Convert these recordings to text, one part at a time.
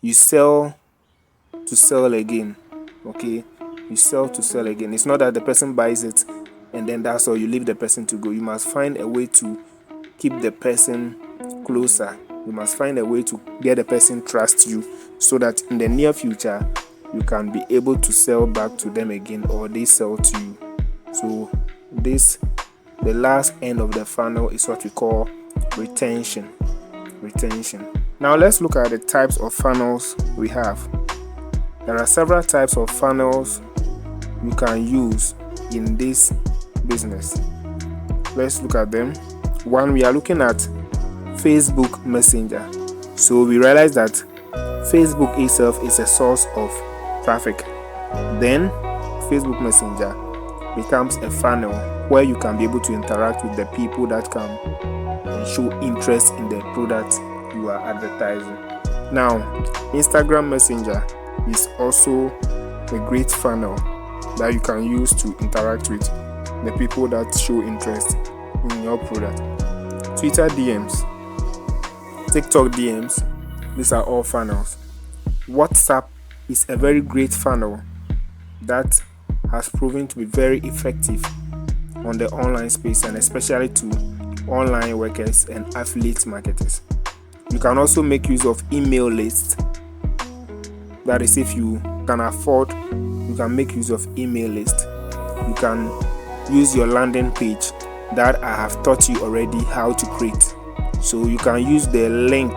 you sell to sell again. Okay, you sell to sell again. It's not that the person buys it and then that's all, you leave the person to go. You must find a way to keep the person closer. You must find a way to get the person trust you, so that in the near future you can be able to sell back to them again, or they sell to you. So the last end of the funnel is what we call retention. Now let's look at the types of funnels we have. There are several types of funnels you can use in this business. Let's look at them. One, we are looking at Facebook Messenger. So we realize that Facebook itself is a source of traffic. Then Facebook Messenger becomes a funnel where you can be able to interact with the people that come and show interest in the product you are advertising. Now, Instagram Messenger is also a great funnel that you can use to interact with the people that show interest in your product. Twitter DMs, TikTok DMs, these are all funnels. WhatsApp is a very great funnel that has proven to be very effective on the online space, and especially to online workers and affiliate marketers. You can also make use of email lists. That is, if you can afford, you can make use of email list. You can use your landing page that I have taught you already how to create. So you can use the link,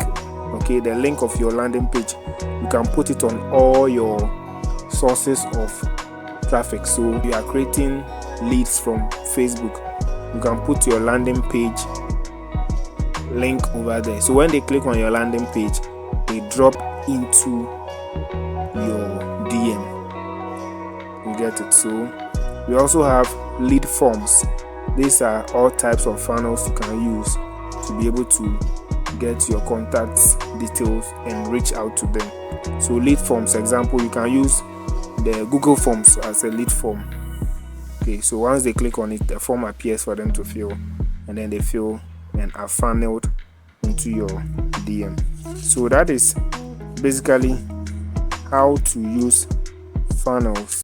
okay, the link of your landing page. You can put it on all your sources of traffic. So you are creating leads from Facebook, you can put your landing page link over there. So when they click on your landing page, they drop into your DM. You get it? So we also have lead forms. These are all types of funnels you can use to be able to get your contacts details and reach out to them. So lead forms, example, you can use the Google Forms as a lead form. Okay, so once they click on it, the form appears for them to fill, and then they fill and are funneled into your DM. So that is basically how to use funnels.